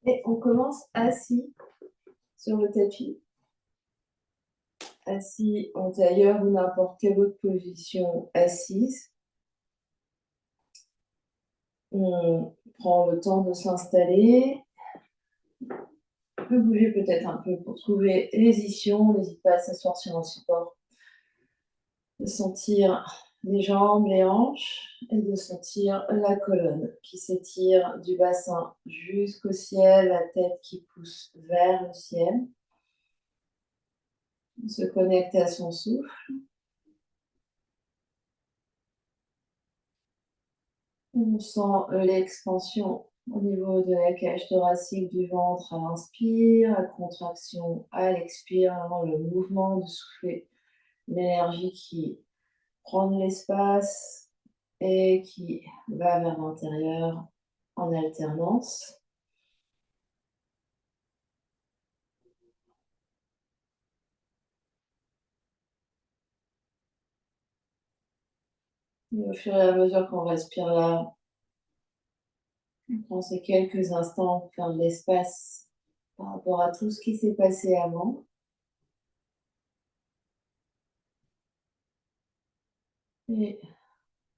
Et on commence assis sur le tapis, assis en tailleur ou n'importe quelle autre position assise. On prend le temps de s'installer. On peut bouger peut-être un peu pour trouver les ischions. N'hésite pas à s'asseoir sur un support. De sentir les jambes, les hanches et de sentir la colonne qui s'étire du bassin jusqu'au ciel, la tête qui pousse vers le ciel. On se connecte à son souffle. On sent l'expansion au niveau de la cage thoracique du ventre à l'inspire, la contraction à l'expire, vraiment le mouvement de souffler, l'énergie qui prend de l'espace et qui va vers l'intérieur en alternance. Et au fur et à mesure qu'on respire là, on prend ces quelques instants pour faire de l'espace par rapport à tout ce qui s'est passé avant. Et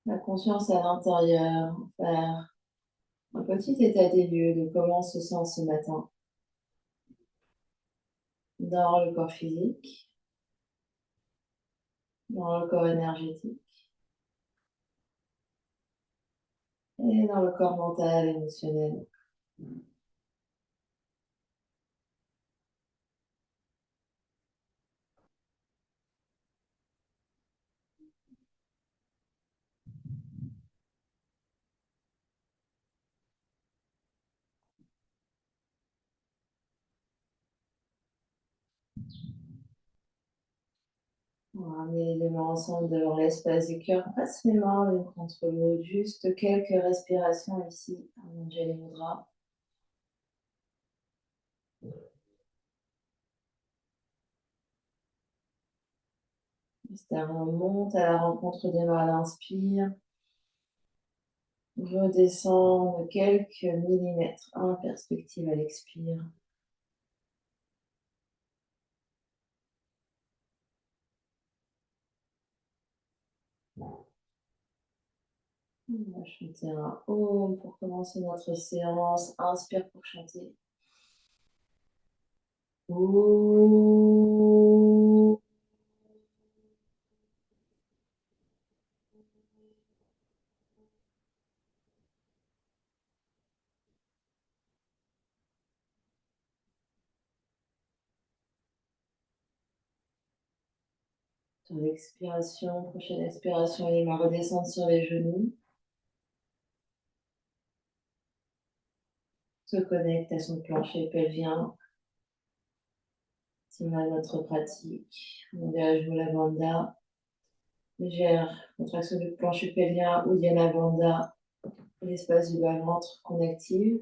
la conscience à l'intérieur, faire un petit état des lieux de comment on se sent ce matin dans le corps physique, dans le corps énergétique et dans le corps mental, émotionnel. On va ramener les deux mains ensemble devant l'espace du cœur. Passe les mains l'une contre l'autre. Juste quelques respirations ici, Anjali Mudra. On monte à la rencontre des mains à l'inspire. Redescend de quelques millimètres en perspective à l'expire. On va chanter un Om pour commencer notre séance. Inspire pour chanter. Om. Sur l'expiration, prochaine expiration, les mains redescendent sur les genoux. Se connecte à son plancher pelvien. C'est notre pratique. On dirige Mula Bandha. Légère contraction du plancher pelvien ou Uddiyana Bandha. L'espace du bas-ventre qu'on active.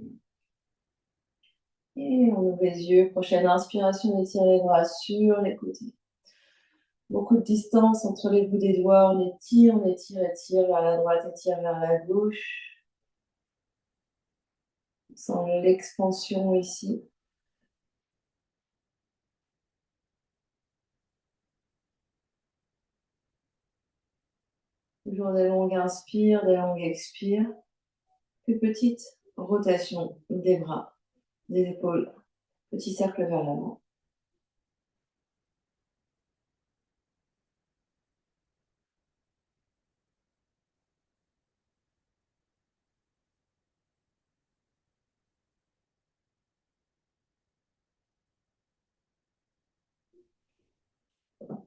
Et on ouvre les yeux. Prochaine inspiration, on étire les bras sur les côtés. Beaucoup de distance entre les bouts des doigts. On étire vers la droite, étire vers la gauche. On sent l'expansion ici. Toujours des longues inspires, des longues expires. Plus petite rotation des bras, des épaules. Petit cercle vers l'avant.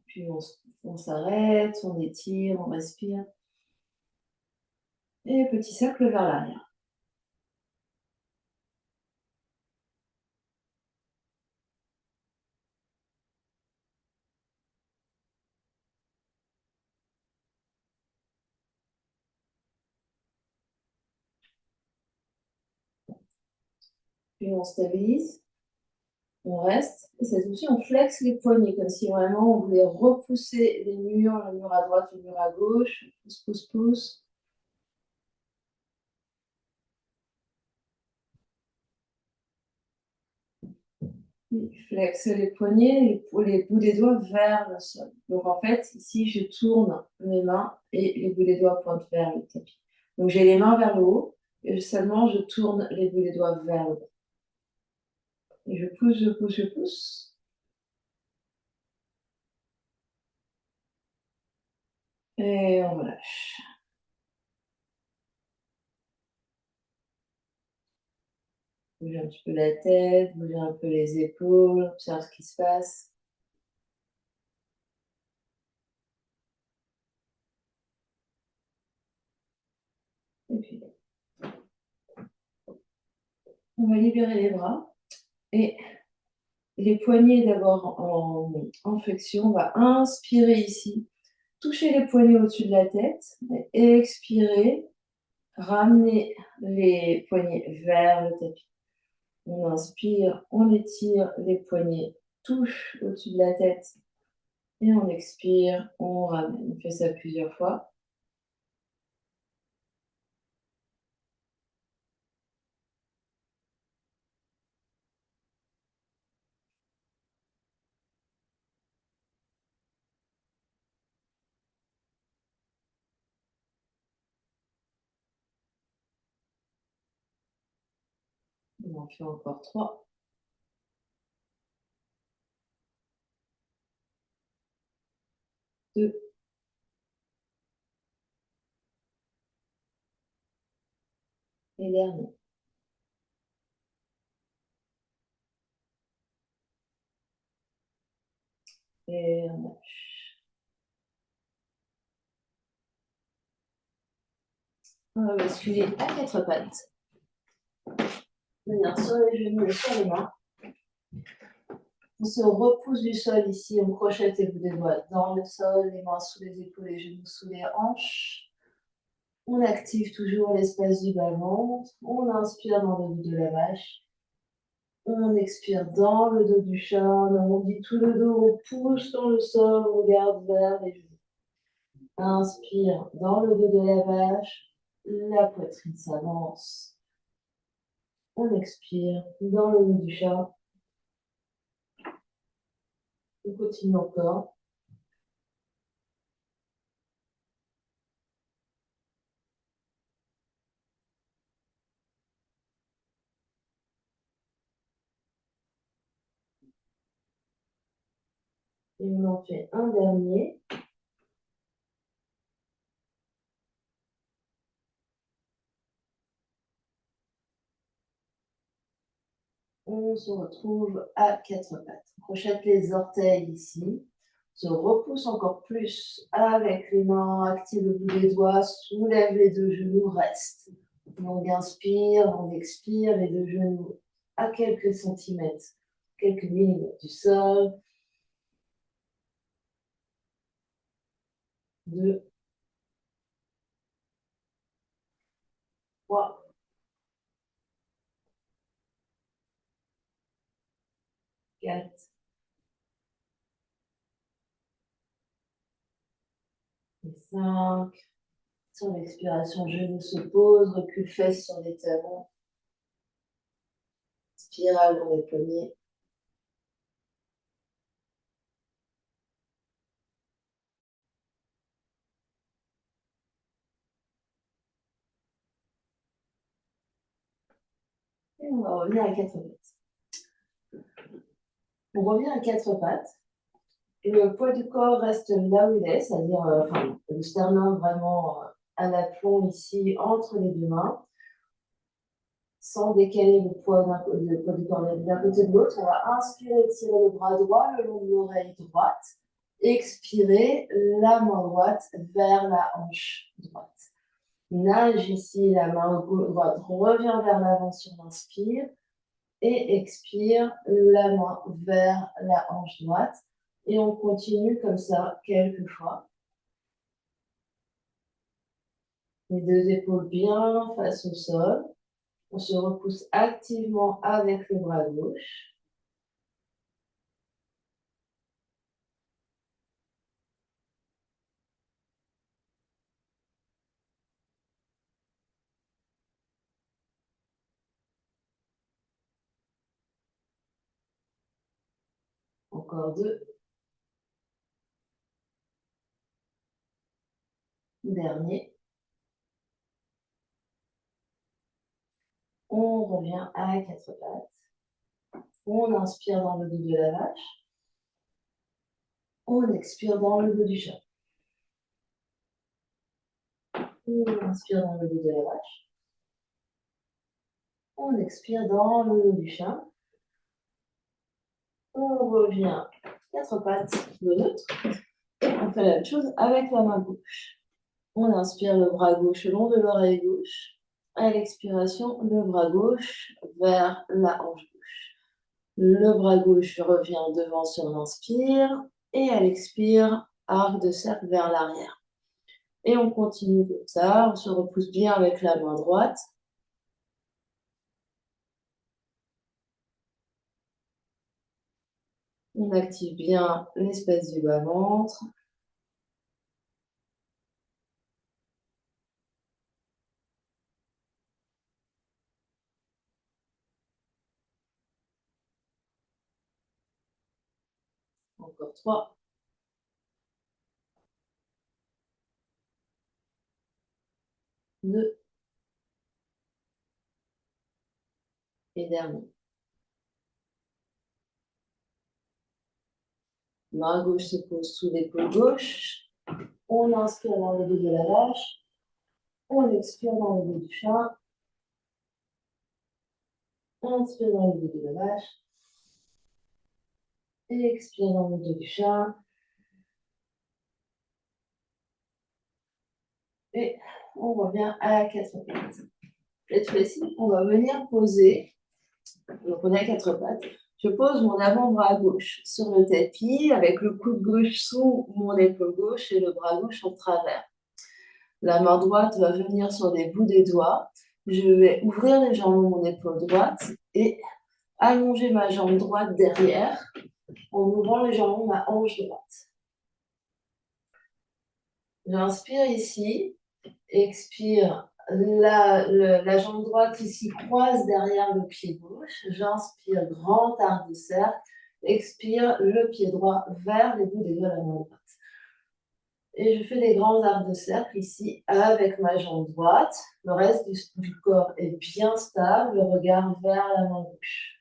Puis on s'arrête, on étire, on respire. Et petit cercle vers l'arrière. Puis on stabilise, on reste. Et cette fois-ci, on flexe les poignets, comme si vraiment on voulait repousser les murs, le mur à droite, le mur à gauche. Pousse, pousse, pousse. Oui, flexe les poignets, les bouts des doigts vers le sol. Donc en fait, ici, je tourne mes mains et les bouts des doigts pointent vers le tapis. Donc j'ai les mains vers le haut et seulement je tourne les bouts des doigts vers le bas. Et je pousse, je pousse, je pousse. Et on relâche. Bouger un petit peu la tête, bouger un peu les épaules, observe ce qui se passe. Et puis, on va libérer les bras et les poignets d'abord en flexion. On va inspirer ici, toucher les poignets au-dessus de la tête et expirer, ramener les poignets vers le tapis. On inspire, on étire, les poignets touchent au-dessus de la tête et on expire, on ramène. On fait ça plusieurs fois. On en fait encore 3. 2 et dernier. Et on lâche. On va basculer à 4 pattes. Venir sur les genoux et sur les mains. On se repousse du sol ici, on crochette les bouts des doigts dans le sol, les mains sous les épaules, les genoux sous les hanches. On active toujours l'espace du bas-ventre. On inspire dans le dos de la vache. On expire dans le dos du chat. On dit tout le dos, on pousse dans le sol, on regarde vers les genoux. Inspire dans le dos de la vache. La poitrine s'avance. On expire dans le dos du chat. On continue encore. Et on en fait un dernier. On se retrouve à 4 pattes. On crochette les orteils ici. Se repousse encore plus avec les mains, active le bout des doigts, soulève les deux genoux, reste. Donc inspire, on expire, les deux genoux à quelques centimètres, quelques millimètres du sol. 2, 3, 4 et 5. Sur l'expiration, genou se pose, recule fesses sur les talons. Spirale dans les poignets. Et on va revenir à 4 pattes. On revient à 4 pattes. Et le poids du corps reste là où il est, c'est-à-dire le sternum vraiment à l'aplomb ici entre les deux mains, sans décaler le poids du corps d'un côté de l'autre. On va inspirer, tirer le bras droit le long de l'oreille droite. Expirer, la main droite vers la hanche droite. Nage ici, la main droite revient vers l'avant sur l'inspire. Et expire, la main vers la hanche droite. Et on continue comme ça quelques fois. Les deux épaules bien face au sol. On se repousse activement avec le bras gauche. Encore 2. Dernier. On revient à 4 pattes. On inspire dans le dos de la vache. On expire dans le dos du chat. On inspire dans le dos de la vache. On expire dans le dos du chat. On revient 4 pattes de neutre. Et on fait la même chose avec la main gauche. On inspire le bras gauche le long de l'oreille gauche. À l'expiration, le bras gauche vers la hanche gauche. Le bras gauche revient devant sur l'inspire. Et à l'expire, arc de cercle vers l'arrière. Et on continue comme ça. On se repousse bien avec la main droite. On active bien l'espace du bas-ventre. Encore 3. 2. Et dernier. Main gauche se pose sous l'épaule gauche. On inspire dans le dos de la vache. On expire dans le dos du chat. Inspire dans le dos de la vache. Et expire dans le dos du chat. Et on revient à 4 pattes. Cette fois-ci, on va venir poser. Donc on est à 4 pattes. Je pose mon avant-bras gauche sur le tapis avec le coude gauche sous mon épaule gauche et le bras gauche en travers. La main droite va venir sur les bouts des doigts. Je vais ouvrir légèrement mon épaule droite et allonger ma jambe droite derrière en ouvrant légèrement ma hanche droite. J'inspire ici, expire, la jambe droite ici croise derrière le pied gauche. J'inspire, grand arc de cercle, expire, le pied droit vers les bouts des doigts de la main droite. Et je fais des grands arcs de cercle ici avec ma jambe droite. Le reste du corps est bien stable, le regard vers la main gauche.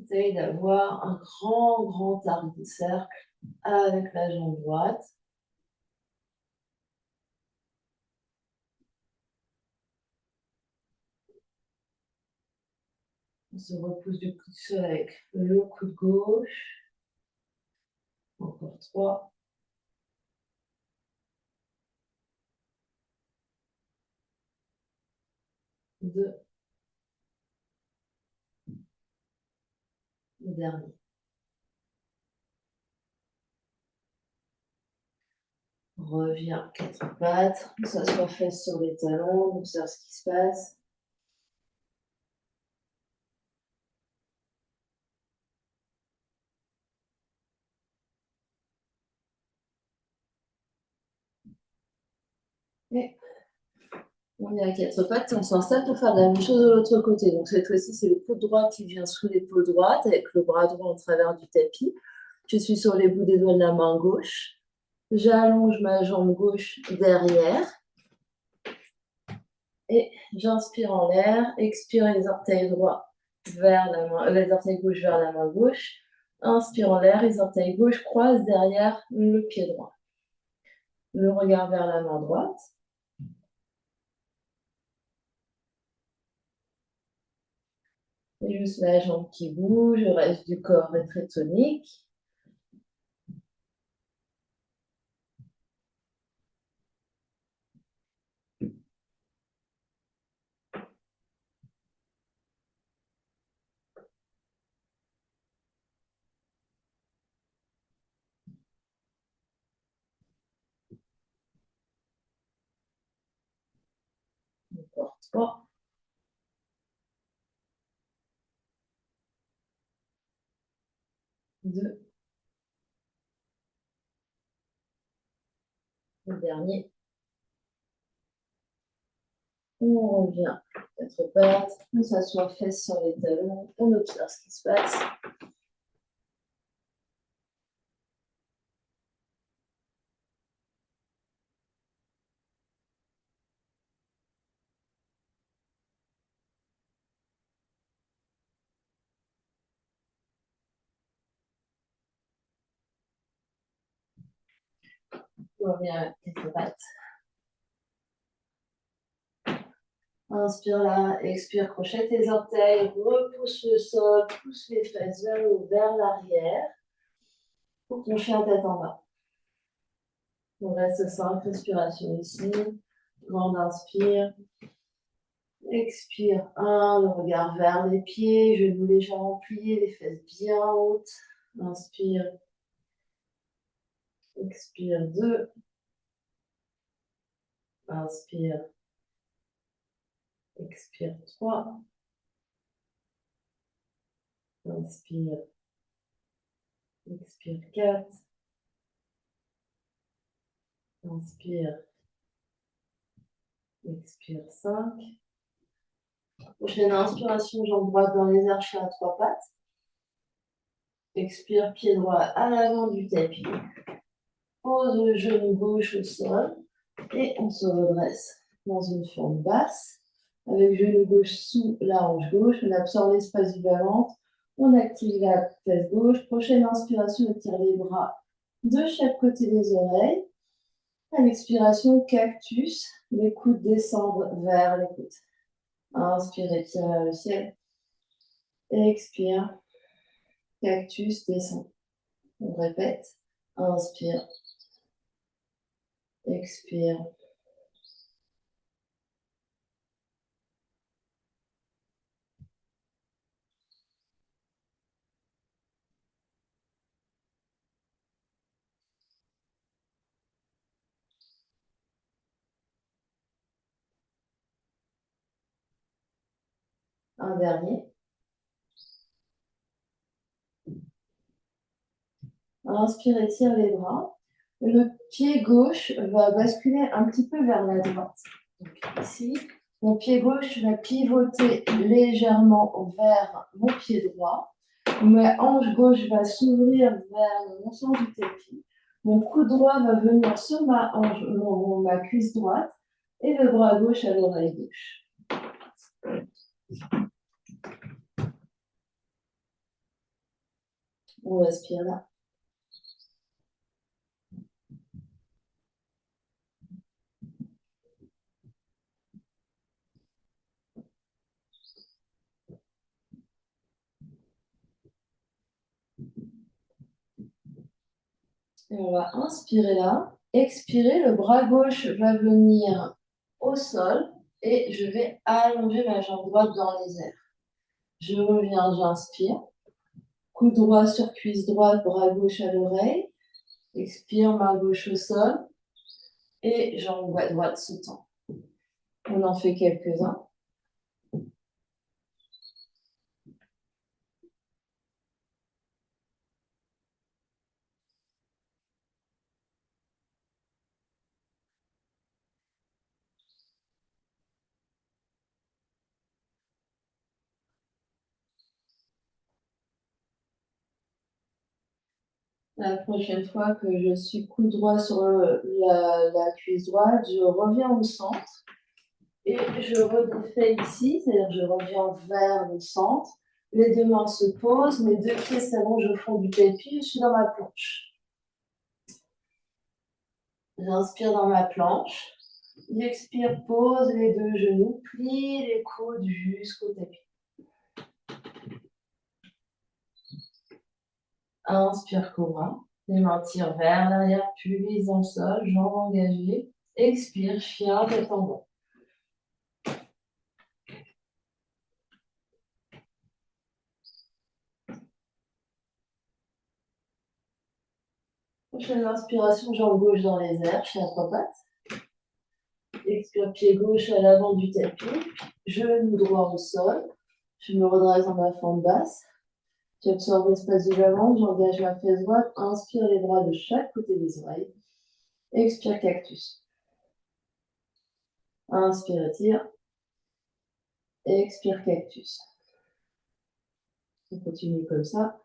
Essaye d'avoir un grand arc de cercle avec la jambe droite. On se repousse du coude seul avec le coude gauche. Encore 3. 2. Le dernier. Reviens 4 pattes. On s'assoit fesses sur les talons. On observe ce qui se passe. Et on est à 4 pattes, on s'installe pour faire la même chose de l'autre côté. Donc cette fois-ci, c'est le coude droit qui vient sous l'épaule droite avec le bras droit en travers du tapis. Je suis sur les bouts des doigts de la main gauche. J'allonge ma jambe gauche derrière. Et j'inspire en l'air, expire les orteils droits vers la main, les orteils gauche vers la main gauche. Inspire en l'air, les orteils gauche croisent derrière le pied droit. Le regard vers la main droite. Et juste la jambe qui bouge, le reste du corps est très tonique. Encore 3. 2. Dernier. On revient quatre pattes, on s'assoit fesses sur les talons, on observe ce qui se passe. On revient à quatre pattes. Inspire là, expire, crochet tes orteils, repousse le sol, pousse les fesses vers le haut, vers l'arrière. Pour ton chien tête en bas. On reste 5 respirations ici. Grande inspire. Expire 1, le regard vers les pieds, genoux légèrement pliés, les fesses bien hautes. Inspire. Expire 2. Inspire. Expire 3. Inspire. Expire 4. Inspire. Expire 5. Prochaine inspiration, jambe droite dans les arches à 3 pattes. Expire, pied droit à l'avant du tapis. Pose le genou gauche au sol et on se redresse dans une forme basse. Avec genou gauche sous la hanche gauche, on absorbe l'espace du bas-ventre, on active la fesse gauche. Prochaine inspiration, on tire les bras de chaque côté des oreilles. À l'expiration, cactus, les coudes descendent vers les coudes. Inspire, tire vers le ciel. Expire, cactus, descend. On répète. Inspire. Expire. Un dernier. Inspire, étire les bras. Le pied gauche va basculer un petit peu vers la droite. Donc ici, mon pied gauche va pivoter légèrement vers mon pied droit. Ma hanche gauche va s'ouvrir vers le sens du tapis. Mon coude droit va venir sur ma hanche, ma cuisse droite et le bras gauche à l'oreille gauche. On respire là. Et on va inspirer là. Expirer, le bras gauche va venir au sol et je vais allonger ma jambe droite dans les airs. Je reviens, j'inspire. Coude droit sur cuisse droite, bras gauche à l'oreille. Expire, main gauche au sol. Et jambe droite se tend. On en fait quelques-uns. La prochaine fois que je suis coude droit sur la cuisse droite, je reviens au centre. Et je redéfais ici, c'est-à-dire que je reviens vers le centre. Les deux mains se posent, mes deux pieds s'allongent au fond du tapis, je suis dans ma planche. J'inspire dans ma planche. J'expire, pose les deux genoux, plie les coudes jusqu'au tapis. Inspire, cobra. Les mains tirent vers l'arrière, puis dans le sol, jambes engagées. Expire, chien, tête en bas. Prochaine inspiration, jambe gauche dans les airs, chien à 3 pattes. Expire, pied gauche à l'avant du tapis. Genou droit au sol. Je me redresse dans ma forme basse. J'absorbe l'espace du bas-ventre, j'engage ma fesse droite. Inspire les bras de chaque côté des oreilles. Expire, cactus. Inspire, étire. Expire, cactus. On continue comme ça.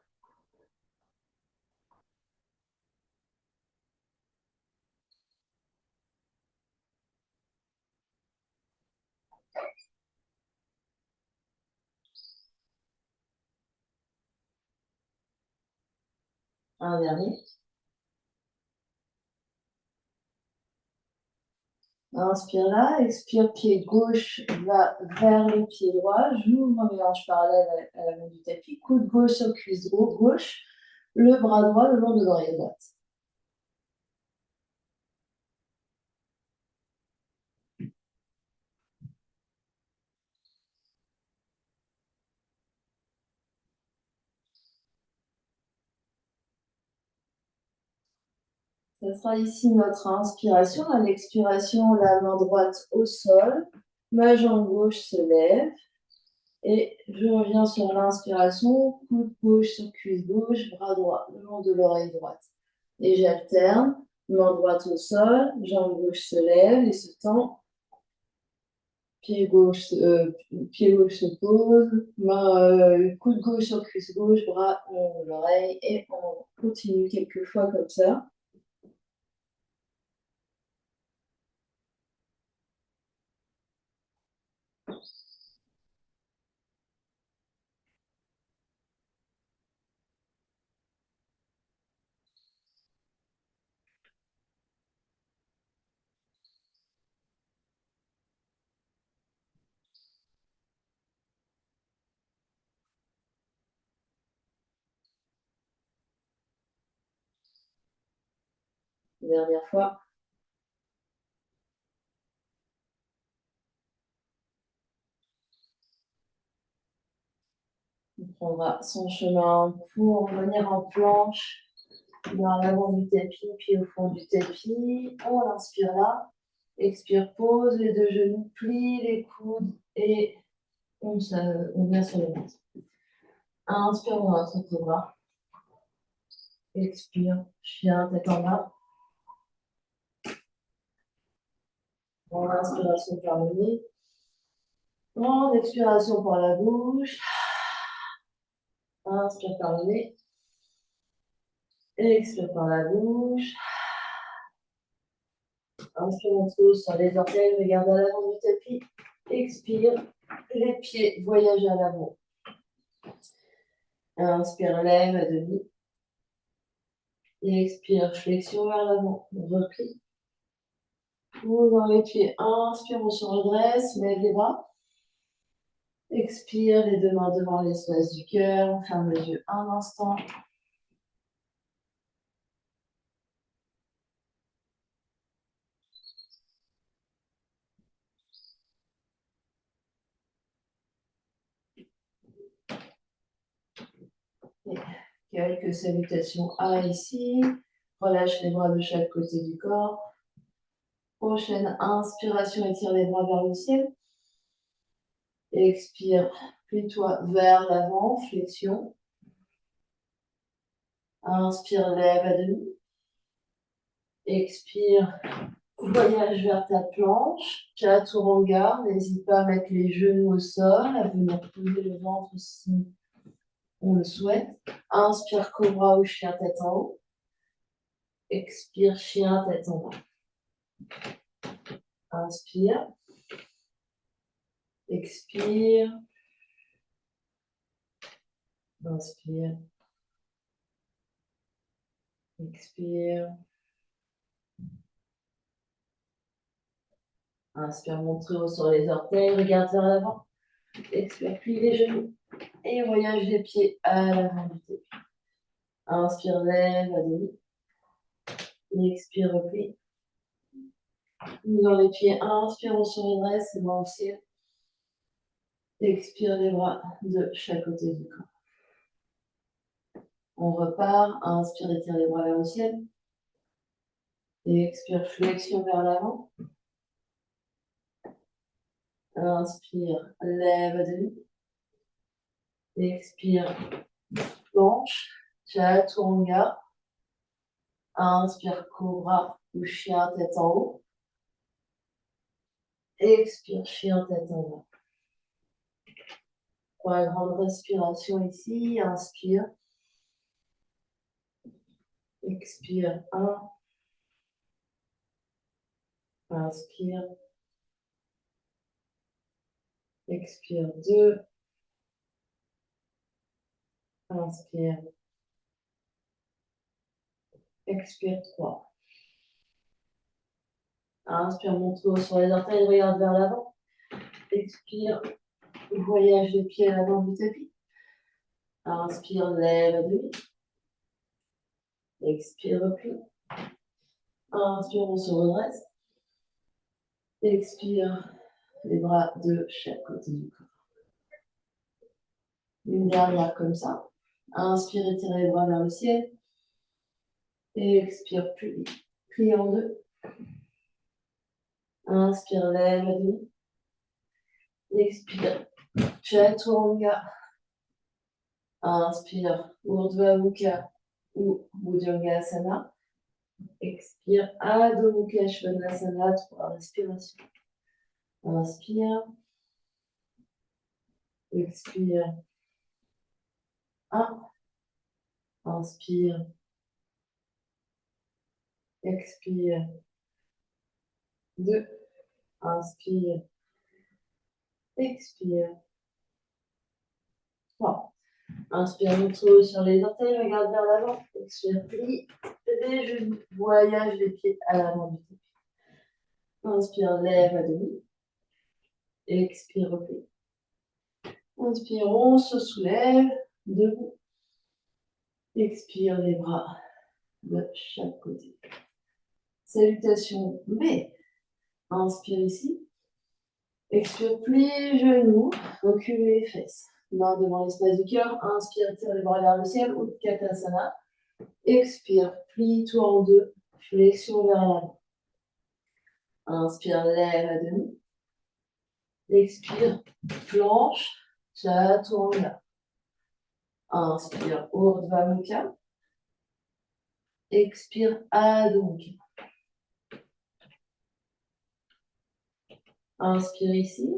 Un dernier. Inspire là, expire, pied gauche va vers le pied droit. J'ouvre mes hanches parallèles à l'avant du tapis. Coude gauche sur cuisse gauche. Le bras droit le long de l'oreille droite. Ça sera ici notre inspiration. À l'expiration, la main droite au sol. Ma jambe gauche se lève. Et je reviens sur l'inspiration. Coude gauche sur cuisse gauche. Bras droit le long de l'oreille droite. Et j'alterne. Main droite au sol. Jambe gauche se lève et se tend. Pied gauche se pose, coude gauche sur cuisse gauche, bras le long de l'oreille, et on continue quelques fois comme ça. Dernière fois. On prendra son chemin pour venir en planche, vers l'avant du tapis, puis au fond du tapis. On inspire là. Expire, pose les deux genoux, plie les coudes et on vient sur le ventre. Inspire, on va sur le bras. Expire, chien, tête en bas. En inspiration terminée. En expiration par la bouche. Inspire par le nez. Expire par la bouche. Inspire, on pose sur les orteils, regarde à l'avant du tapis. Expire, les pieds voyagent à l'avant. Inspire, lève à demi. Expire, flexion vers l'avant. Replie. Ouvre les pieds. Inspire, on se redresse, lève les bras. Expire, les deux mains devant l'espace du cœur. On ferme les yeux un instant. Et quelques salutations à ici. Relâche les bras de chaque côté du corps. Prochaine inspiration, étire les bras vers le ciel. Expire, plie-toi vers l'avant, flexion. Inspire, lève à demi. Expire, voyage vers ta planche. Chaturanga, n'hésite pas à mettre les genoux au sol, à venir poser le ventre si on le souhaite. Inspire, cobra ou chien tête en haut. Expire, chien tête en bas. Inspire. Expire. Inspire. Expire. Inspire, monte très haut sur les orteils, regarde vers l'avant. Expire, plie les genoux et voyage les pieds à l'avant du tapis. Inspire, lève à demi. Expire, replie. Dans les pieds, inspire, on se redresse, les bras au ciel. Expire les bras de chaque côté du corps. On repart, inspire, étire les bras vers le ciel. Et expire, flexion vers l'avant. Inspire, lève à demi. Expire, planche, chaturanga. Inspire, cobra ou chien, tête en haut. Expire, chien, tête en bas. Pour la grande respiration ici, inspire. Expire, 1. Inspire. Expire, 2. Inspire. Expire, 3. Inspire, monte le haut sur les orteils, regarde vers l'avant. Expire, voyage les pieds à l'avant du tapis. Inspire, lève à demi. Expire, replie. Inspire, on se redresse. Expire, les bras de chaque côté du corps. Une dernière comme ça. Inspire, étire les bras vers le ciel. Expire, plie. Plie en deux. Inspire, lève à demi. Expire, chaturanga. Inspire, Urdhva Mukha ou Bhujangasana. Expire, Adho Mukha Svanasana, 3 respirations. Inspire. Expire. 1. Inspire. Expire. 2. Inspire. Expire. 3. Inspire, montre sur les orteils, regarde vers l'avant. Expire, plie les genoux, voyage les pieds à l'avant du tapis. Inspire, lève à demi. Expire, replie. Inspire, on se soulève, debout. Expire, les bras de chaque côté. Salutation B. Inspire ici. Expire, plie les genoux, recule les fesses. Main devant l'espace du cœur. Inspire, tire les bras vers le ciel, Utkatasana. Expire, plie tout en deux, flexion vers l'avant. Inspire, lève à demi. Expire, planche, chaturanga. Inspire, Urdhva Mukha. Expire, Adho Mukha. Inspire ici.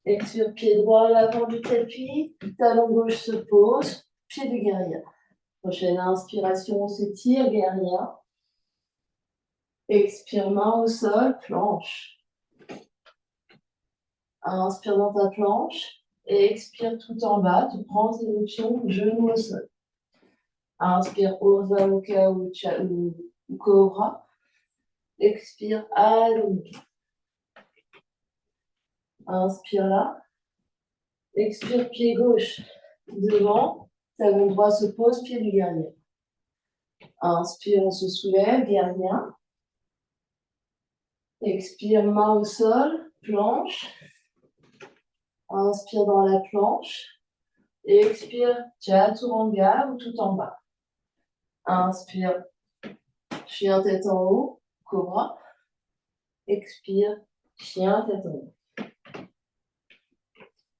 Expire, pied droit à l'avant du tapis. Talon gauche se pose. Pied du guerrier. Prochaine inspiration, on s'étire, guerrier. Expire, main au sol, planche. Inspire dans ta planche. Et expire tout en bas. Tu prends tes options, genou au sol. Inspire, Urdhva Mukha ou cobra. Expire, Adho Mukha. Inspire là. Expire, pied gauche devant. Talon droit se pose, pied du guerrier. Inspire, on se soulève, guerrier. Expire, main au sol, planche. Inspire dans la planche. Expire, chaturanga ou tout en bas. Inspire, chien tête en haut, cobra. Expire, chien tête en haut.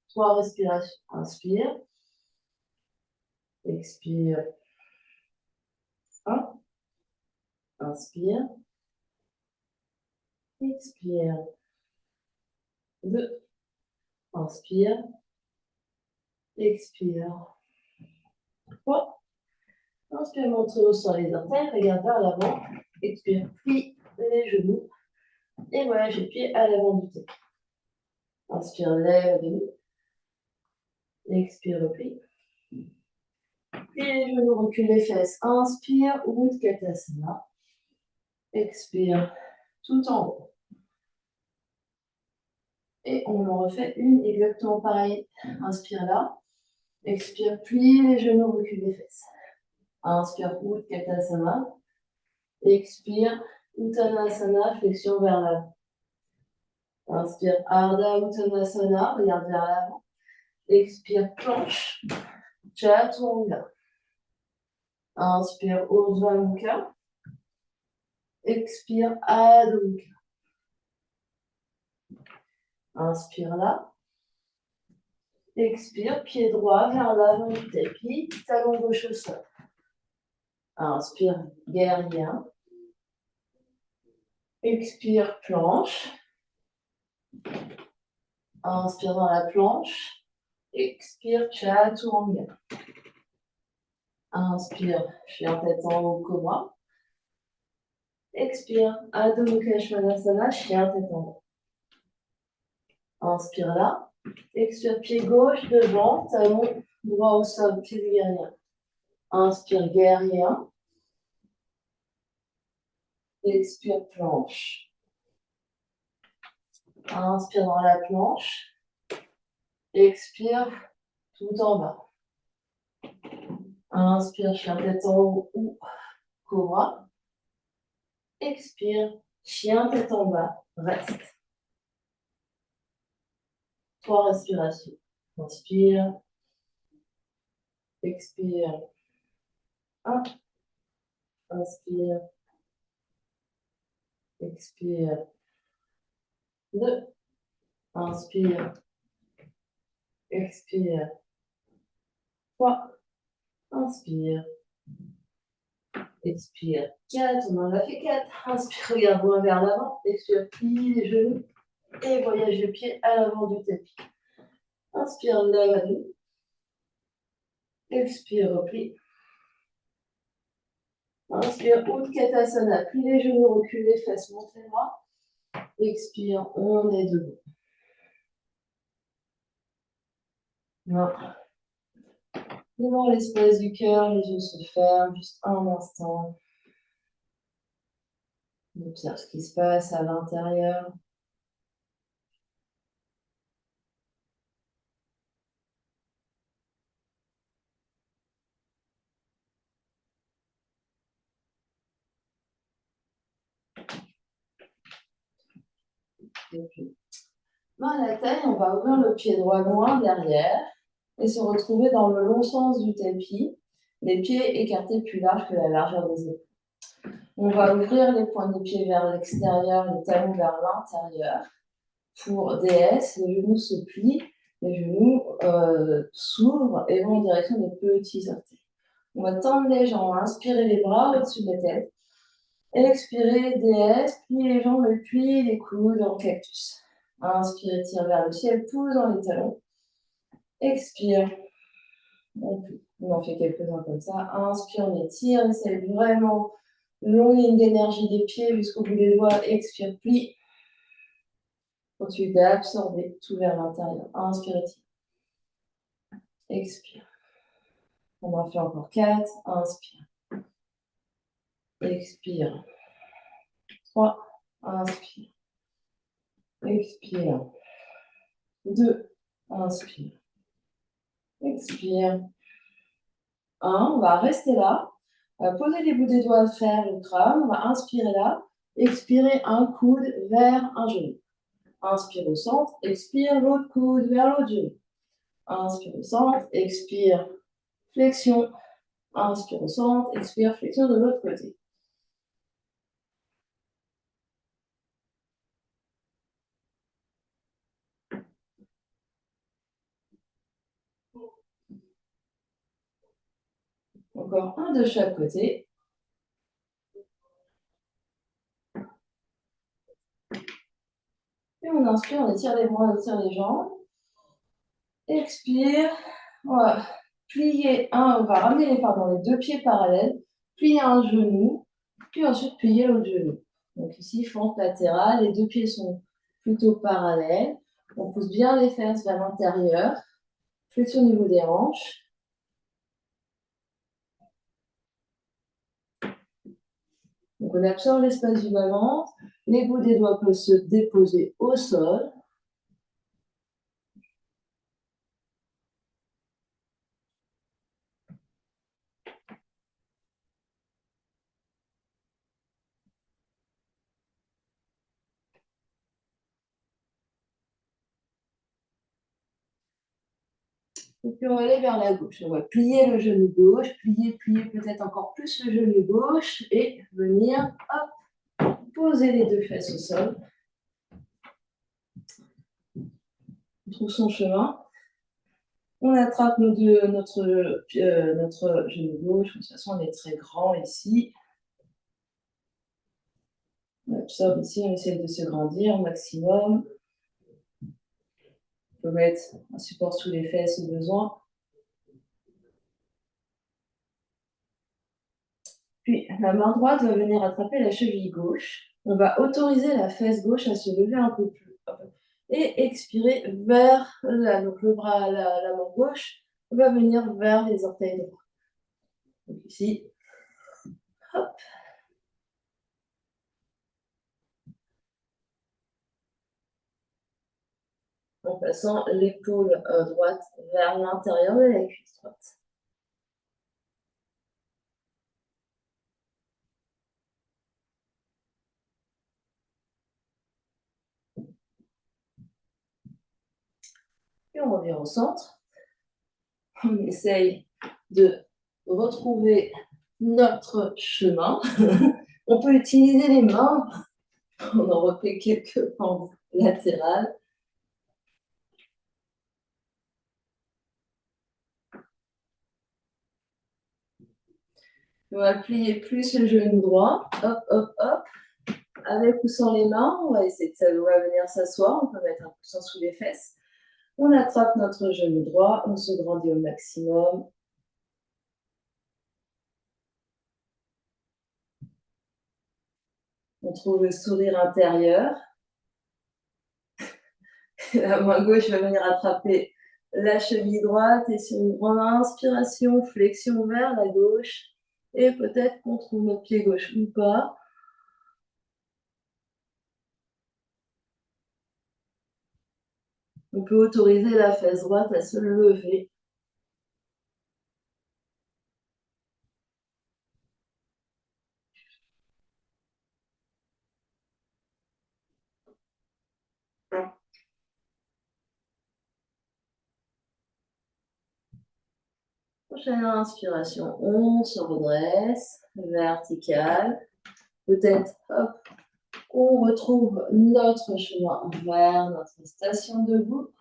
3 respirations. Inspire. Expire. 1. Inspire. Expire. 2. Inspire. Expire. 3. Inspire, montre sur les orteils, regarde vers l'avant. Expire, plie les genoux. Et voyage les pieds à l'avant du tapis. Inspire, lève à demi. Expire, replie. Plie les genoux, recule les fesses. Inspire, Utkatasana. Expire, tout en haut. Et on en refait une exactement pareille. Inspire là. Expire, plie les genoux, recule les fesses. Inspire, Utkatasana. Expire, Uttanasana, flexion vers l'avant. Inspire, Ardha Uttanasana, regarde vers l'avant. Expire, planche, chaturanga. Inspire, Urdhva Mukha. Expire, Adho Mukha. Inspire là. Expire, pied droit vers l'avant du tapis, talon gauche au sol. Inspire, guerrier. Expire, planche. Inspire dans la planche. Expire, chaturanga. Inspire, chien tête en haut, cobra. Expire, Adho Mukha Svanasana, chien tête en haut. Inspire là. Expire, pied gauche devant, talon droit au sol, pied du guerrier. Inspire, guerrier. Expire, planche. Inspire dans la planche. Expire, tout en bas. Inspire, chien tête en haut ou cobra. Expire, chien tête en bas, reste. 3 respirations. Inspire. Expire. 1. Inspire. Expire. 2. Inspire. Expire. 3. Inspire. Expire. 4. On en a fait 4. Inspire, regarde loin vers l'avant. Expire, plie les genoux. Et voyage le pied à l'avant du tapis. Inspire, lève à nous. Expire, replie. Inspire, Utkatasana. Plie les genoux, recule les fesses, monte les bras. Expire, on est debout. Devant l'espace du cœur, les yeux se ferment juste un instant. On observe ce qui se passe à l'intérieur. Et puis, main à la taille, on va ouvrir le pied droit loin derrière et se retrouver dans le long sens du tapis, les pieds écartés plus larges que la largeur des épaules. On va ouvrir les pointes des pieds vers l'extérieur, les talons vers l'intérieur. Pour DS, les genoux se plient, les genoux s'ouvrent et vont en direction des petits orteils. On va tendre les jambes, inspirer les bras au-dessus de la tête. Expirez, DS, pliez les jambes et pliez les coudes en cactus. Inspirez, tire vers le ciel, pousse dans les talons. Expire. On en fait quelques-uns comme ça. Inspire, on étire, on essaie vraiment longue ligne d'énergie des pieds jusqu'au bout des doigts. Expire, plie. Continue d'absorber tout vers l'intérieur. Inspire, tire. Expire. On en fait encore 4. Inspire. Expire. 3. Inspire. Expire. 2. Inspire. Expire. 1. On va rester là. On va poser les bouts des doigts vers le crâne. On va inspirer là. Expirer un coude vers un genou. Inspire au centre. Expire l'autre coude vers l'autre genou. Inspire au centre. Expire. Flexion. Inspire au centre. Expire. Flexion de l'autre côté. Encore un de chaque côté. Et on inspire, on étire les bras, on étire les jambes. Expire. On va plier on va ramener les deux pieds parallèles, plier un genou, puis ensuite plier l'autre genou. Donc ici, fente latérale, les deux pieds sont plutôt parallèles. On pousse bien les fesses vers l'intérieur. Flexion au niveau des hanches. Donc on absorbe l'espace du bas-ventre. Les bouts des doigts peuvent se déposer au sol. Et puis on va aller vers la gauche. On va plier le genou gauche, plier peut-être encore plus le genou gauche et venir, hop, poser les deux fesses au sol. On trouve son chemin. On attrape notre genou gauche. De toute façon, on est très grand ici. On absorbe ici, on essaie de se grandir au maximum. On peut mettre un support sous les fesses au besoin. Puis la main droite va venir attraper la cheville gauche. On va autoriser la fesse gauche à se lever un peu plus. Et expirer vers là. Donc le bras, la main gauche va venir vers les orteils droits. Donc ici, hop. En passant l'épaule droite vers l'intérieur de la cuisse droite. Et on revient au centre. On essaye de retrouver notre chemin. On peut utiliser les mains. On en refait quelques pentes latérales. On va plier plus le genou droit. Hop, hop, hop. Avec ou sans les mains, on va essayer de venir s'asseoir. On peut mettre un coussin sous les fesses. On attrape notre genou droit. On se grandit au maximum. On trouve le sourire intérieur. La main gauche va venir attraper la cheville droite et sur une grande inspiration, flexion vers la gauche. Et peut-être qu'on trouve notre pied gauche ou pas. On peut autoriser la fesse droite à se lever. Prochaine inspiration, on se redresse, verticale. Peut-être, hop, on retrouve notre chemin vers notre station debout.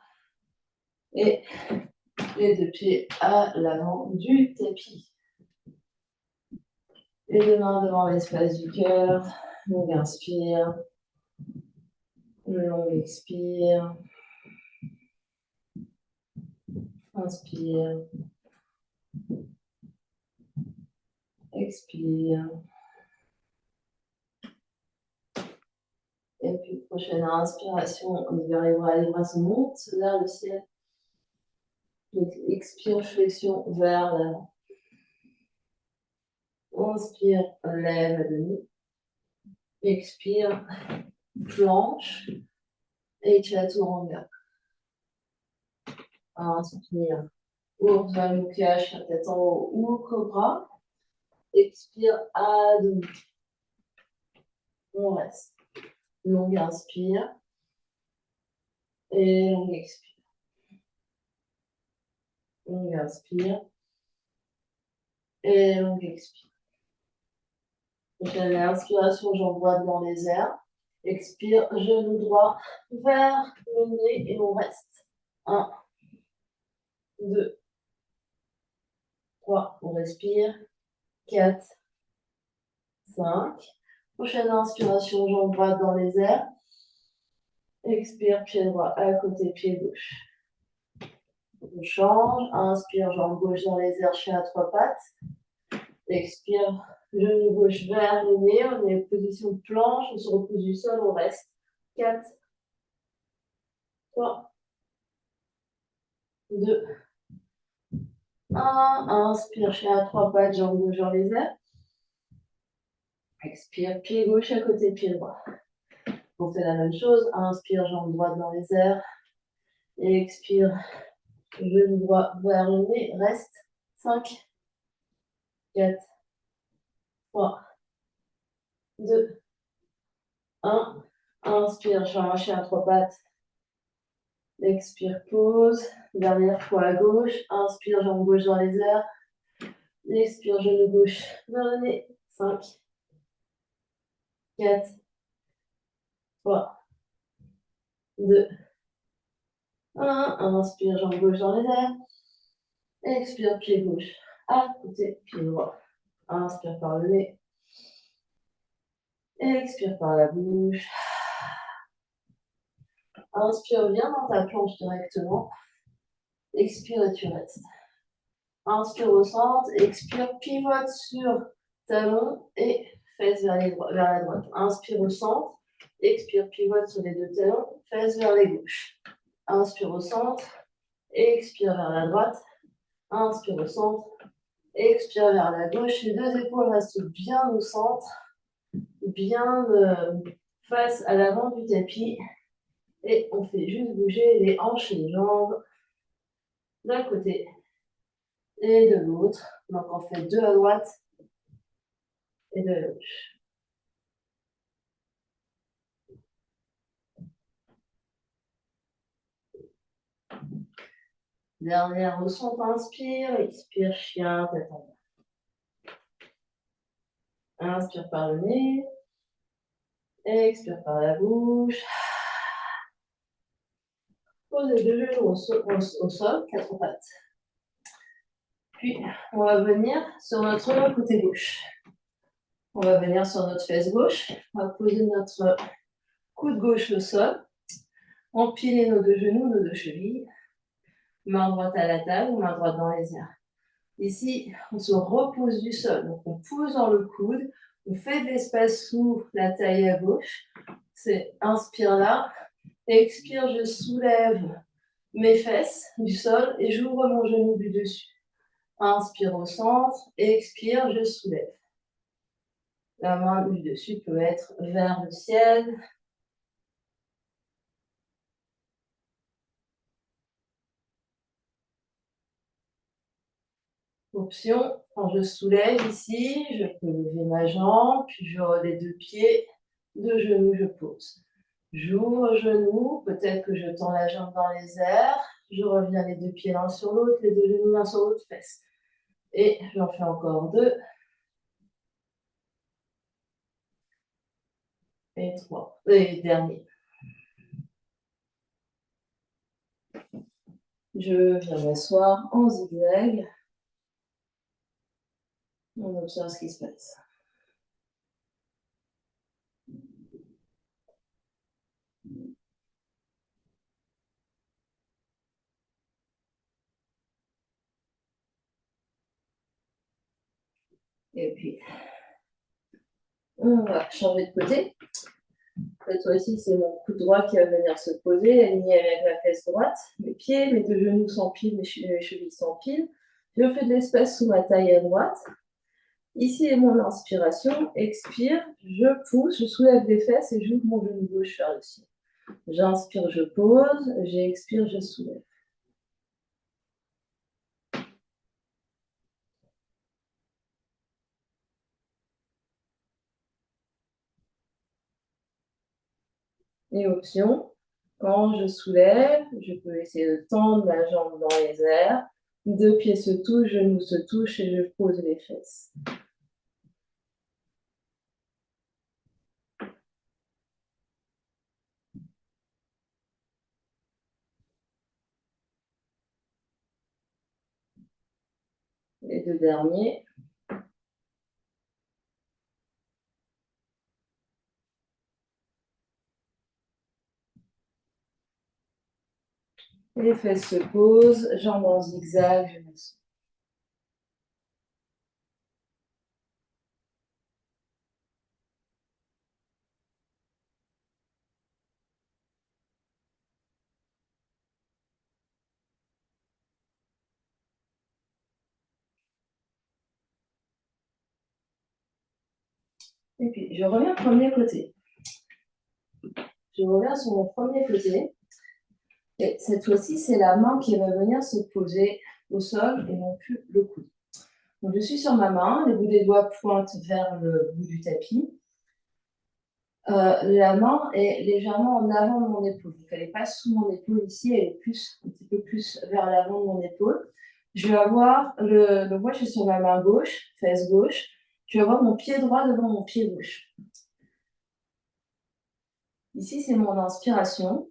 Et les deux pieds à l'avant du tapis. Les deux mains devant l'espace du cœur. On inspire. On expire. Inspire. Expire. Et puis, prochaine inspiration, on vers les bras se montent vers le ciel. Donc, expire, flexion vers l'avant. Inspire, lève à demi. Expire, planche. Et chaturanga. Inspire, Urdhva Mukha, tête en haut ou cobra. Expire à demi. On reste. Longue inspire. Et longue expire. Longue inspire. Et longue expire. Prochaine inspiration, jambes droites dans les airs. Expire, genou droit vers le nez et on reste. 1, 2, 3, on respire. 4, 5. Prochaine inspiration, jambes droites dans les airs. Expire, pied droit à côté, pied gauche. On change. Inspire, jambe gauche dans les airs, chien à trois pattes. Expire, genou gauche vers le nez. On est en position de planche. On se repose du sol, on reste. 4, 3, 2, 1. Inspire, chien à trois pattes, jambe gauche dans les airs. Expire, pied gauche à côté, pied droit. On fait la même chose. Inspire, jambe droite dans les airs. Et expire, genou droit vers le nez. Reste. 5, 4, 3, 2, 1. Inspire, chien à trois pattes. Expire, pause. Dernière fois à gauche. Inspire, jambe gauche dans les airs. Expire, genou gauche vers le nez. 5, 4, 3, 2, 1. Inspire, jambe gauche dans les airs. Expire, pied gauche à côté, pied droit. Inspire par le nez. Expire par la bouche. Inspire, viens dans ta planche directement. Expire et tu restes. Inspire au centre. Expire, pivote sur talon et fesses vers la droite. Inspire au centre. Expire, pivote sur les deux talons. Fesses vers les gauches. Inspire au centre. Expire vers la droite. Inspire au centre. Expire vers la gauche. Les deux épaules restent bien au centre. Bien face à l'avant du tapis. Et on fait juste bouger les hanches et les jambes d'un côté et de l'autre. Donc on fait deux à droite et deux à gauche. Dernière au centre, inspire, expire, chien, tête en bas. Inspire par le nez, expire par la bouche. Posez deux genoux au sol, quatre pattes. Puis, on va venir sur notre côté gauche. On va venir sur notre fesse gauche. On va poser notre coude gauche au sol. Empiler nos deux genoux, nos deux chevilles. Main droite à la table, main droite dans les airs. Ici, on se repose du sol. Donc, on pousse dans le coude. On fait de l'espace sous la taille à gauche. C'est inspire là. Expire, je soulève mes fesses du sol et j'ouvre mon genou du dessus. Inspire au centre. Expire, je soulève. La main du dessus peut être vers le ciel. Option, quand je soulève ici, je peux lever ma jambe, puis je les deux pieds, deux genoux, je pose. J'ouvre genou, peut-être que je tends la jambe dans les airs, je reviens les deux pieds l'un sur l'autre, les deux genoux l'un sur l'autre, fesse. Et j'en fais encore deux. Et trois. Et dernier. Je viens m'asseoir en zigzag. On observe ce qui se passe. Et puis, on va changer de côté. Cette fois-ci, c'est mon coude droit qui va venir se poser, aligné avec la fesse droite. Mes pieds, mes deux genoux s'empilent, mes chevilles s'empilent. Je fais de l'espace sous ma taille à droite. Ici est mon inspiration. Expire, je pousse, je soulève les fesses et j'ouvre mon genou gauche vers le ciel. J'inspire, je pose. J'expire, je soulève. Et option, quand je soulève, je peux essayer de tendre ma jambe dans les airs. Deux pieds se touchent, genoux se touchent et je pose les fesses. Les deux derniers. Les fesses se posent, jambes en zigzag, je m'assois. Et puis, je reviens au premier côté. Je reviens sur mon premier côté. Et cette fois-ci, c'est la main qui va venir se poser au sol et non plus le coude. Donc, je suis sur ma main, les bouts des doigts pointent vers le bout du tapis. La main est légèrement en avant de mon épaule. Donc, elle n'est pas sous mon épaule ici, elle est plus, un petit peu plus vers l'avant de mon épaule. Je vais avoir donc moi, je suis sur ma main gauche, fesse gauche. Je vais avoir mon pied droit devant mon pied gauche. Ici, c'est mon inspiration.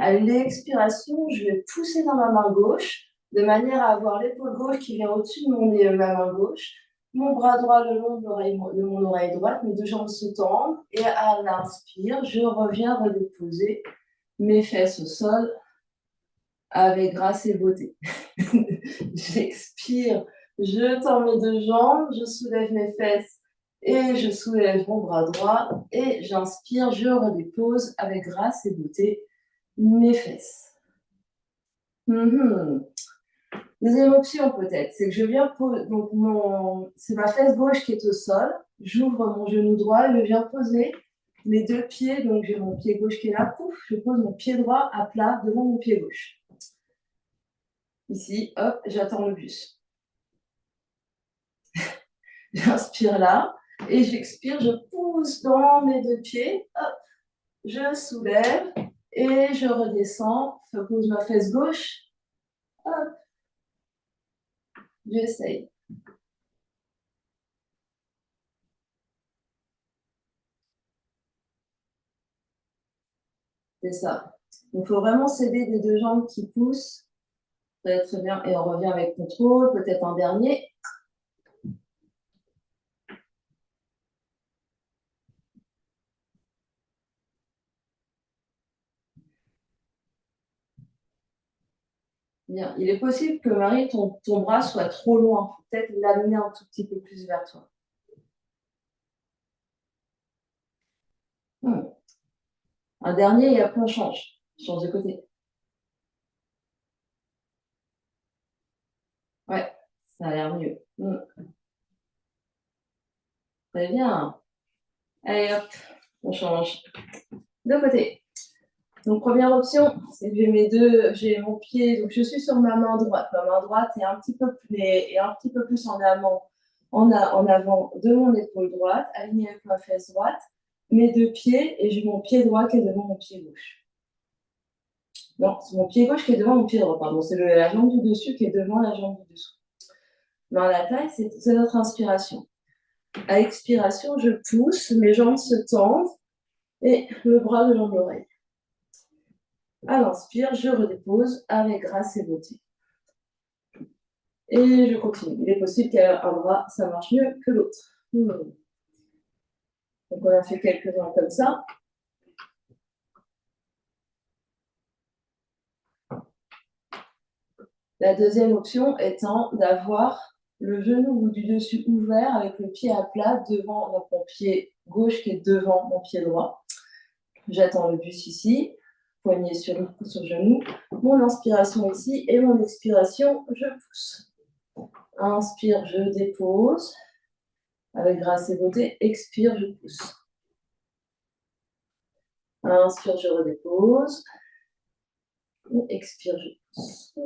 À l'expiration, je vais pousser dans ma main gauche, de manière à avoir l'épaule gauche qui vient au-dessus de ma main gauche, mon bras droit le long de mon oreille droite, mes deux jambes se tendent, et à l'inspire, je reviens redéposer mes fesses au sol avec grâce et beauté. J'expire, je tends mes deux jambes, je soulève mes fesses et je soulève mon bras droit et j'inspire, je redépose avec grâce et beauté mes fesses. Deuxième option peut-être, c'est que je viens poser, donc c'est ma fesse gauche qui est au sol, j'ouvre mon genou droit et je viens poser mes deux pieds, donc j'ai mon pied gauche qui est là, pouf, je pose mon pied droit à plat devant mon pied gauche. Ici, hop, j'attends le bus. J'inspire là et j'expire, je pousse dans mes deux pieds, hop, je soulève et je redescends, je pose ma fesse gauche, hop, j'essaye. C'est ça. Donc, il faut vraiment s'aider des deux jambes qui poussent. Très, très bien. Et on revient avec contrôle, peut-être un dernier. Bien. Il est possible que, Marie, ton bras soit trop loin. Peut-être l'amener un tout petit peu plus vers toi. Un dernier et après on change. Change de côté. Ouais, ça a l'air mieux. Très bien. Allez, hop, on change. De côté. Donc, première option, c'est que j'ai mon pied, donc je suis sur ma main droite. Ma main droite est un petit peu plus en avant, en avant de mon épaule droite, alignée avec ma fesse droite, mes deux pieds, et j'ai mon pied droit qui est devant mon pied gauche. Non, c'est mon pied gauche qui est devant mon pied droit, pardon. C'est la jambe du dessus qui est devant la jambe du dessous. Dans la taille, c'est notre inspiration. À expiration, je pousse, mes jambes se tendent, et le bras le long de l'oreille. À l'inspire, je redépose avec grâce et beauté. Et je continue. Il est possible qu'un bras, ça marche mieux que l'autre. Donc on a fait quelques-uns comme ça. La deuxième option étant d'avoir le genou du dessus ouvert avec le pied à plat devant donc mon pied gauche qui est devant mon pied droit. J'attends le bus ici, poignet sur genou. Mon inspiration ici et mon expiration, je pousse. Inspire, je dépose. Avec grâce et beauté, expire, je pousse. Inspire, je redépose. Expire, je pousse.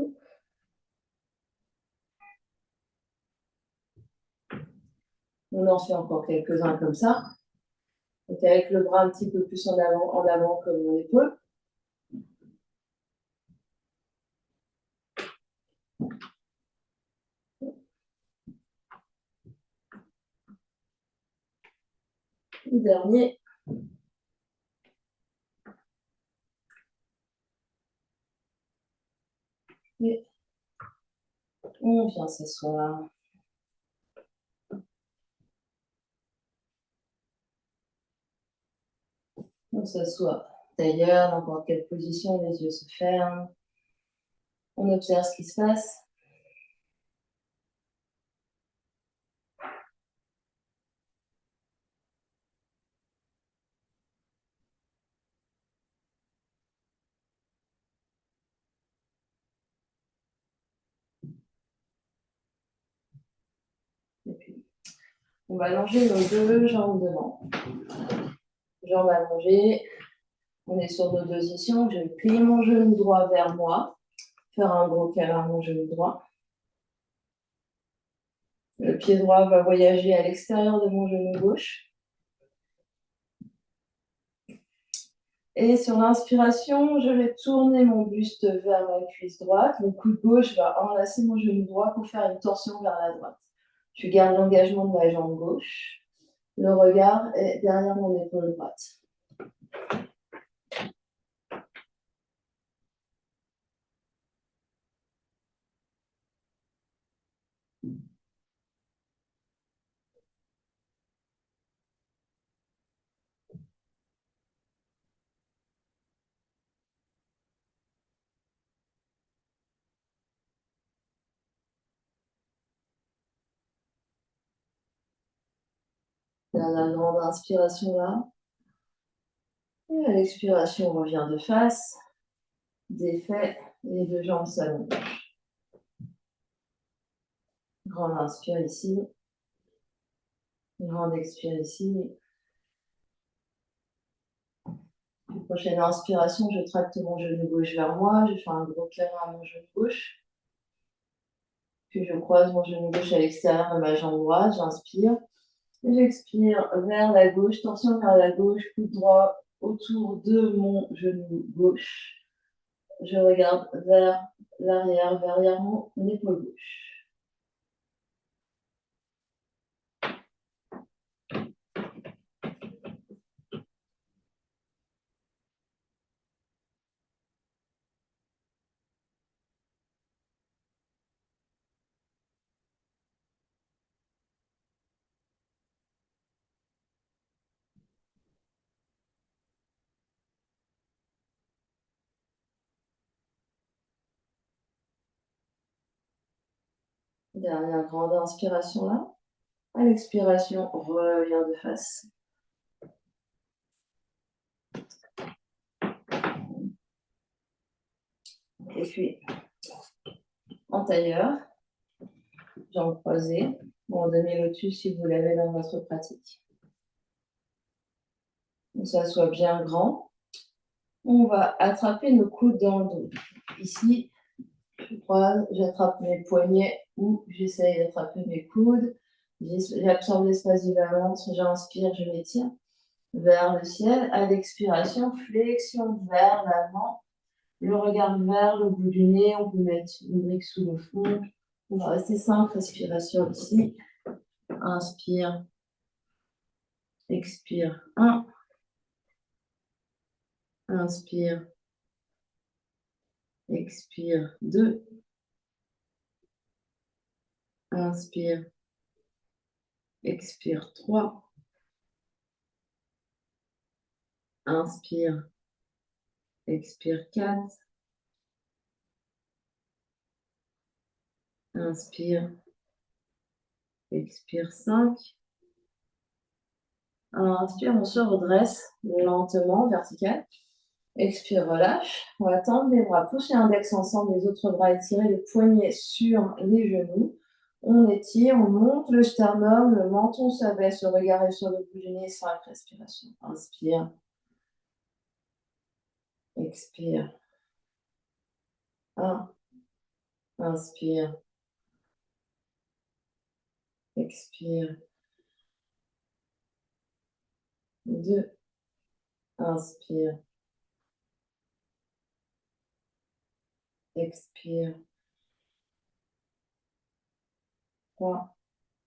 On en fait encore quelques-uns comme ça. Donc avec le bras un petit peu plus en avant comme mon épaule. Le dernier. Et on vient s'asseoir. On s'assoit d'ailleurs, n'importe quelle position, les yeux se ferment. On observe ce qui se passe. Et puis, on va allonger nos deux jambes devant. Jambes allongées. On est sur nos positions. Je vais plier mon genou droit vers moi. Faire un gros câlin à mon genou droit. Le pied droit va voyager à l'extérieur de mon genou gauche. Et sur l'inspiration, je vais tourner mon buste vers ma cuisse droite. Mon coude gauche va enlacer mon genou droit pour faire une torsion vers la droite. Je garde l'engagement de ma jambe gauche. Le regard est derrière mon épaule droite. Dernière grande inspiration là. Et à l'expiration, on revient de face. Défait, les deux jambes s'allongent. Grande inspire ici. Grande expire ici. Prochaine inspiration, je tracte mon genou gauche vers moi. Je fais un gros câlin à mon genou gauche. Puis je croise mon genou gauche à l'extérieur de ma jambe droite. J'inspire. J'expire vers la gauche. Torsion vers la gauche. Coude droit autour de mon genou gauche. Je regarde vers l'arrière, vers mon épaule gauche. Dernière grande inspiration là. À l'expiration, reviens de face. Et puis, en tailleur, jambes croisées, ou en demi-lotus si vous l'avez dans votre pratique. Donc ça soit bien grand. On va attraper nos coudes dans le dos. Ici, je croise, j'attrape mes poignets ou j'essaye d'attraper mes coudes. J'absorbe l'espace du ventre, j'inspire, je m'étire vers le ciel. À l'expiration, flexion vers l'avant. Le regard vers le bout du nez. On peut mettre une brique sous le front. On va rester 5 respirations ici. Inspire. Expire. 1. Inspire. Expire. 2. Inspire. Expire. 3. Inspire. Expire. 4. Inspire. Expire. 5. Inspire, on se redresse lentement, vertical. Expire, relâche. On va tendre les bras, pousser l'index ensemble, les autres bras étirés, les poignets sur les genoux. On étire, on monte le sternum, le menton s'abaisse, le regard est sur le bout du nez, 5 respirations. Inspire. Expire. 1. Inspire. Expire. 2. Inspire. Expire. 3.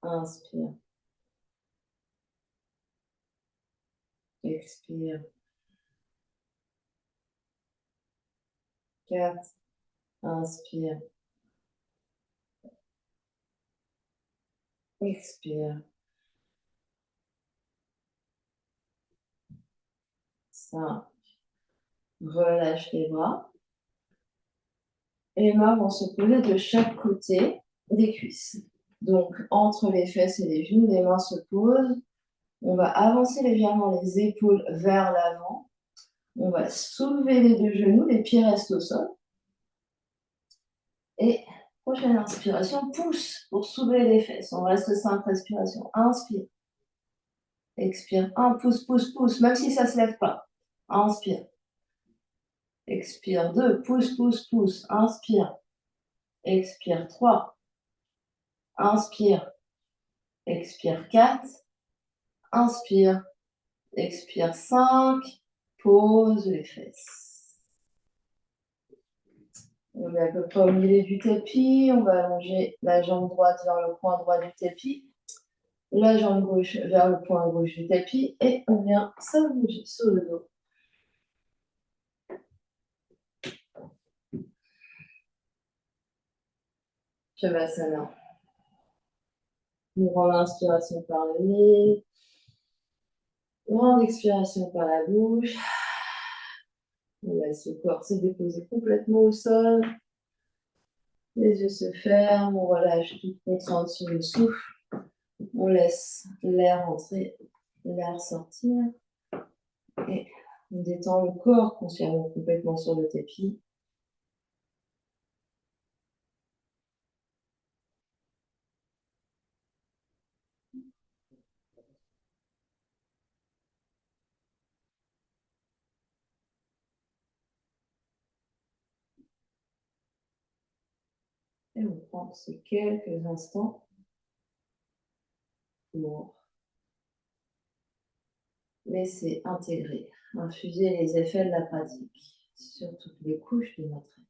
Inspire. Expire. 4. Inspire. Expire. 5. Relâche les bras. Et les mains vont se poser de chaque côté des cuisses. Donc, entre les fesses et les genoux, les mains se posent. On va avancer légèrement les épaules vers l'avant. On va soulever les deux genoux, les pieds restent au sol. Et prochaine inspiration, pousse pour soulever les fesses. On reste 5 respirations. Inspire. Expire. 1, pousse, pousse, pousse, même si ça ne se lève pas. Inspire. Expire. 2, pousse, pousse, pousse. Inspire. Expire. 3. Inspire. Expire. 4. Inspire. Expire. 5. Pose les fesses. On est à peu près au milieu du tapis. On va allonger la jambe droite vers le coin droit du tapis. La jambe gauche vers le coin gauche du tapis. Et on vient s'allonger sur le dos. Shavasana. Grande inspiration par le nez. Grande expiration par la bouche. On laisse le corps se déposer complètement au sol. Les yeux se ferment, on relâche toute contrainte sur le souffle. On laisse l'air entrer, l'air sortir. Et on détend le corps consciemment complètement sur le tapis. Et on prend ces quelques instants pour laisser intégrer, infuser les effets de la pratique sur toutes les couches de notre être.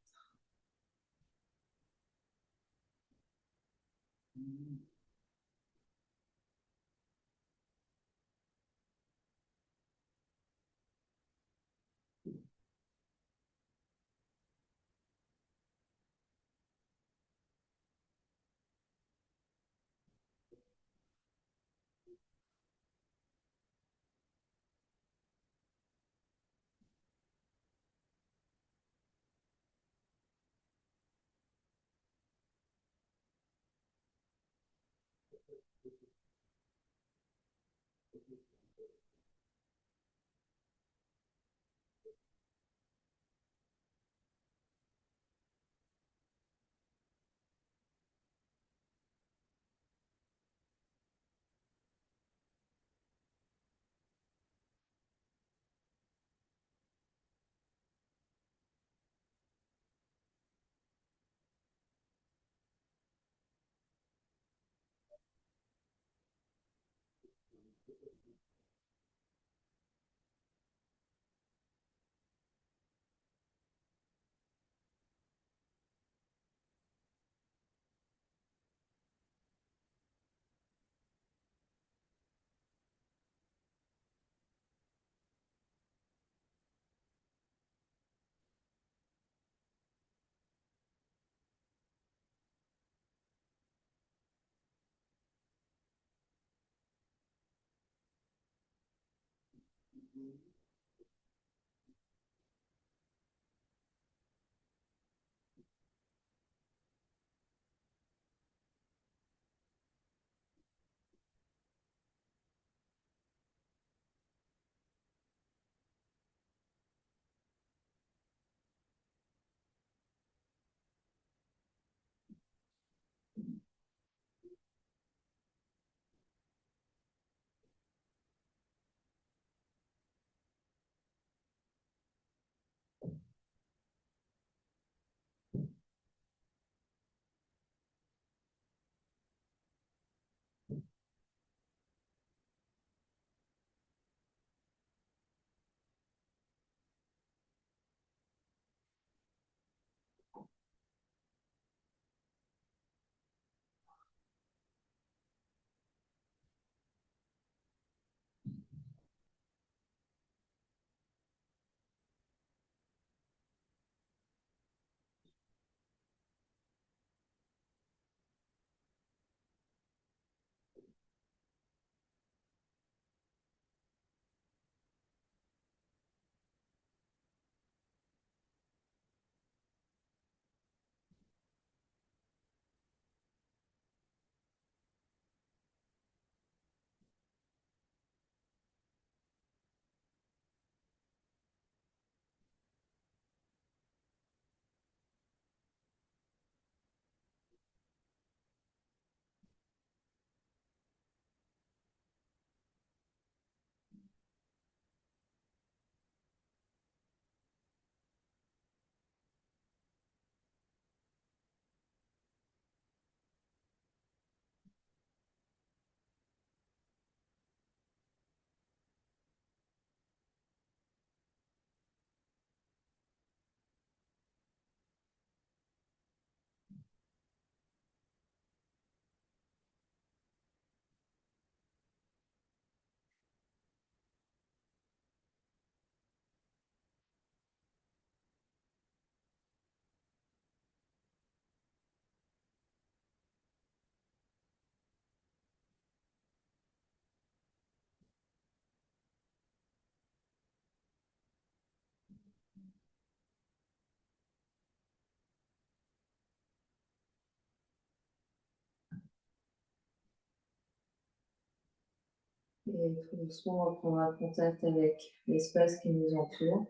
Et tout doucement, on prendra contact avec l'espace qui nous entoure.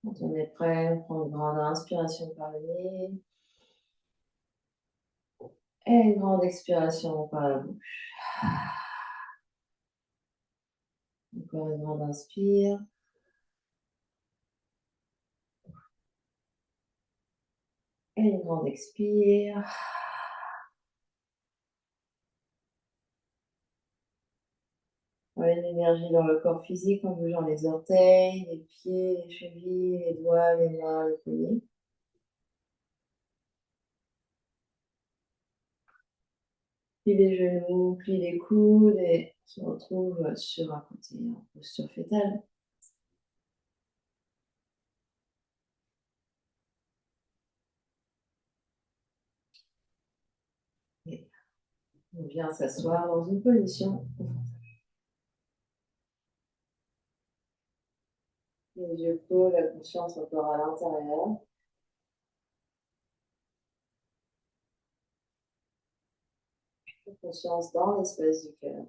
Quand on est prêt, on prend une grande inspiration par le nez. Et une grande expiration par la bouche. Encore une grande inspire. Et une grande expire. Une énergie dans le corps physique en bougeant les orteils, les pieds, les chevilles, les doigts, les mains, les poignets. Plie les genoux, plie les coudes et on se retrouve sur un côté en posture fétale. Et on vient s'asseoir dans une position confortable. Les yeux clos, la conscience encore à l'intérieur. La conscience dans l'espace du cœur.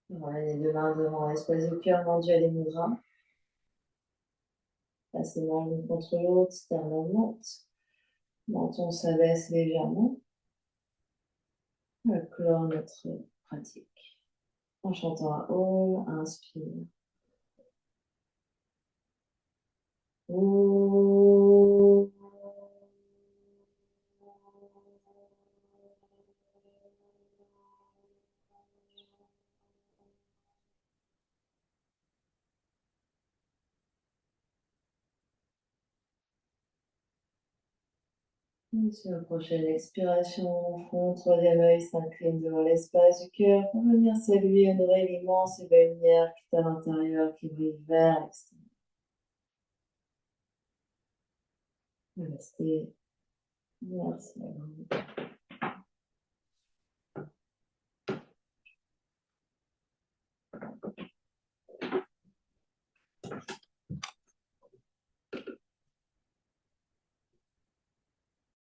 On ramène les deux mains devant l'espace du cœur, Manjali Mudra. Passez l'une contre l'autre, sternum monte. Menton s'abaisse légèrement. On va clore notre pratique. En chantant à Om, inspire. Om. Sur la prochaine expiration, front, troisième œil s'incline devant l'espace du cœur pour venir saluer, honorer l'immense et belle lumière qui est à l'intérieur, qui brille vers l'extérieur. Restez. Merci à vous.